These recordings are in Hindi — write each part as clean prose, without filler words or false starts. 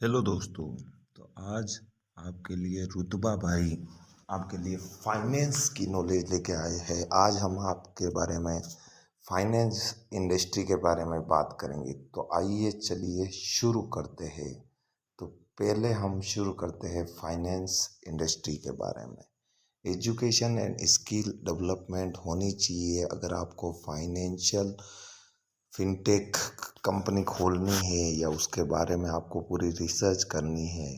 हेलो दोस्तों। तो आज आपके लिए रुतबा भाई आपके लिए फाइनेंस की नॉलेज लेके आए हैं। आज हम आपके बारे में फाइनेंस इंडस्ट्री के बारे में बात करेंगे। तो आइए चलिए शुरू करते हैं। तो पहले हम शुरू करते हैं फाइनेंस इंडस्ट्री के बारे में। एजुकेशन एंड स्किल डेवलपमेंट होनी चाहिए। अगर आपको फाइनेंशियल फिनटेक कंपनी खोलनी है या उसके बारे में आपको पूरी रिसर्च करनी है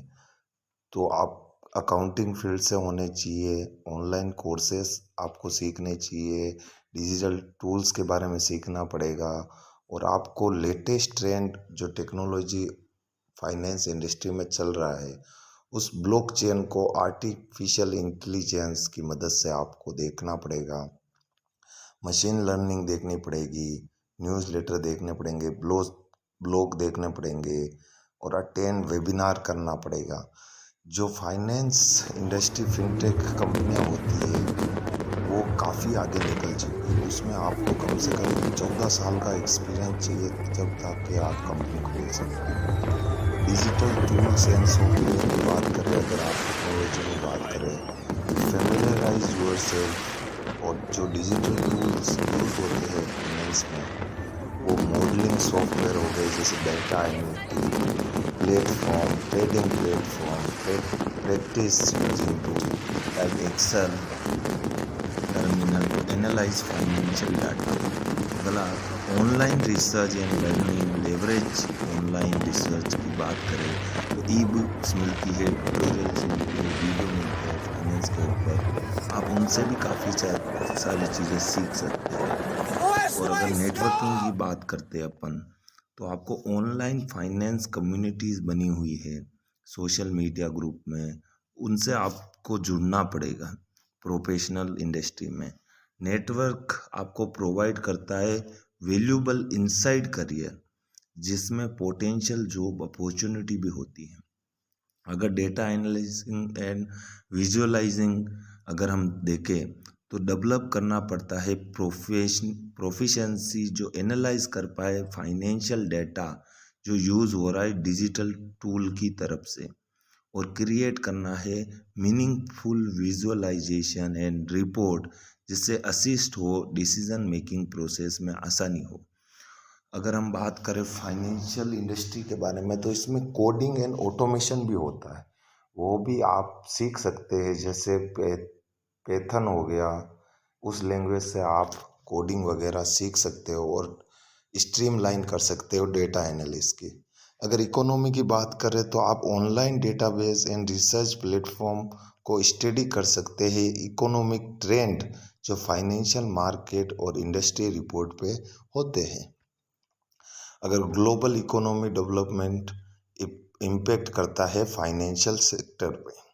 तो आप अकाउंटिंग फील्ड से होने चाहिए। ऑनलाइन कोर्सेस आपको सीखने चाहिए। डिजिटल टूल्स के बारे में सीखना पड़ेगा और आपको लेटेस्ट ट्रेंड जो टेक्नोलॉजी फाइनेंस इंडस्ट्री में चल रहा है उस ब्लॉकचेन को आर्टिफिशियल इंटेलिजेंस की मदद से आपको देखना पड़ेगा। मशीन लर्निंग देखनी पड़ेगी, न्यूज़लेटर देखने पड़ेंगे, ब्लॉग देखने पड़ेंगे और अटेंड वेबिनार करना पड़ेगा। जो फाइनेंस इंडस्ट्री फिनटेक कंपनियां होती है वो काफ़ी आगे निकल चुकी है। उसमें आपको कम से कम 14 साल का एक्सपीरियंस चाहिए जब तक कि आप कंपनी खोल सकते हैं। डिजिटल टूल्स एंड सॉफ्टवेयर की बात करें, अगर आप टेक्नोलॉजी में बात करें, फेमिलियराइज योरसेल्फ। और जो डिजिटल टूल्स यूज होते हैं फाइनेंस में वो मॉडलिंग सॉफ्टवेयर हो गए जैसे data analytic platform, trading platform, practice using tool like Excel, terminal to analyze financial data. अगला online research and learning leverage. Online research की बात करें तो ई बुक्स मिलती है, ट्यूटोरियल्स मिलती है, वीडियो मिलते हैं फाइनेंस के ऊपर। आप उनसे भी काफ़ी सारी चीज़ें सीख सकते हैं। और अगर नेटवर्किंग की बात करते हैं अपन तो आपको ऑनलाइन फाइनेंस कम्युनिटीज़ बनी हुई है सोशल मीडिया ग्रुप में, उनसे आपको जुड़ना पड़ेगा। प्रोफेशनल इंडस्ट्री में नेटवर्क आपको प्रोवाइड करता है वैल्यूबल इनसाइड करियर जिसमें पोटेंशियल जॉब अपॉर्चुनिटी भी होती है। अगर डेटा एनालिसिंग एंड विजुअलाइजिंग अगर हम देखें तो डेवलप करना पड़ता है प्रोफिशेंसी जो एनालाइज कर पाए फाइनेंशियल डाटा जो यूज़ हो रहा है डिजिटल टूल की तरफ से। और क्रिएट करना है मीनिंगफुल विजुअलाइजेशन एंड रिपोर्ट जिससे असिस्ट हो डिसीजन मेकिंग प्रोसेस में आसानी हो। अगर हम बात करें फाइनेंशियल इंडस्ट्री के बारे में तो इसमें कोडिंग एंड ऑटोमेशन भी होता है, वो भी आप सीख सकते हैं। जैसे पैथन हो गया, उस लैंग्वेज से आप कोडिंग वगैरह सीख सकते हो और स्ट्रीमलाइन कर सकते हो डेटा एनालिसिस की। अगर इकोनॉमी की बात करें तो आप online database and research platform को स्टडी कर सकते हैं इकोनॉमिक ट्रेंड जो फाइनेंशियल मार्केट और इंडस्ट्री रिपोर्ट पे होते हैं। अगर ग्लोबल इकोनॉमी डेवलपमेंट इम्पेक्ट करता है फाइनेंशियल सेक्टर पे।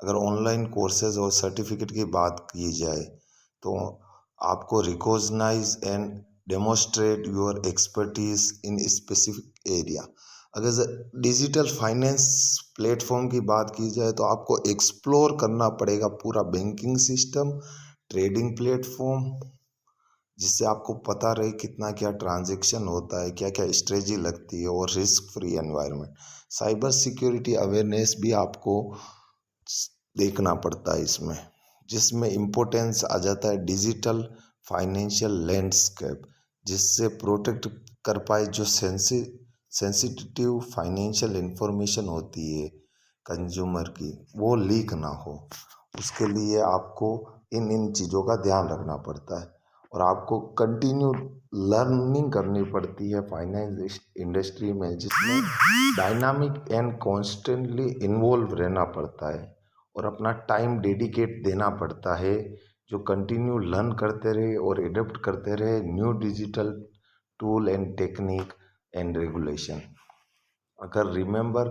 अगर ऑनलाइन कोर्सेज और सर्टिफिकेट की बात की जाए तो आपको recognise and demonstrate your expertise in specific area. अगर डिजिटल फाइनेंस प्लेटफॉर्म की बात की जाए तो आपको एक्सप्लोर करना पड़ेगा पूरा बैंकिंग सिस्टम, ट्रेडिंग प्लेटफॉर्म, जिससे आपको पता रहे कितना क्या ट्रांजैक्शन होता है, क्या क्या स्ट्रेटजी लगती है और risk free environment. Cyber security awareness भी आपको देखना पड़ता है इसमें, जिसमें इम्पोर्टेंस आ जाता है डिजिटल फाइनेंशियल लैंडस्केप जिससे प्रोटेक्ट कर पाए जो सेंसिटिव फाइनेंशियल इंफॉर्मेशन होती है कंज्यूमर की वो लीक ना हो। उसके लिए आपको इन चीज़ों का ध्यान रखना पड़ता है और आपको कंटिन्यू लर्निंग करनी पड़ती है फाइनेंस इंडस्ट्री में, जिसमें डायनामिक एंड कॉन्स्टेंटली इन्वॉल्व रहना पड़ता है और अपना टाइम डेडिकेट देना पड़ता है जो कंटिन्यू लर्न करते रहे और एडप्ट करते रहे new digital tool and technique and regulation. अगर रिमेंबर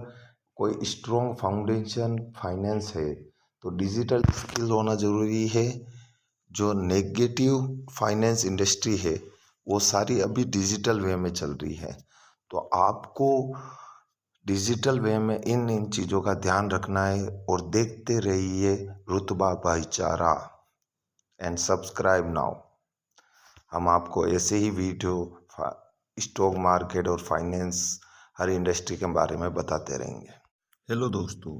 कोई स्ट्रॉन्ग फाउंडेशन फाइनेंस है तो डिजिटल स्किल होना ज़रूरी है। जो नेगेटिव फाइनेंस इंडस्ट्री है वो सारी अभी डिजिटल वे में चल रही है, तो आपको डिजिटल वे में इन चीज़ों का ध्यान रखना है। और देखते रहिए रुतबा भाईचारा एंड सब्सक्राइब नाउ। हम आपको ऐसे ही वीडियो स्टॉक मार्केट और फाइनेंस हर इंडस्ट्री के बारे में बताते रहेंगे। हेलो दोस्तों,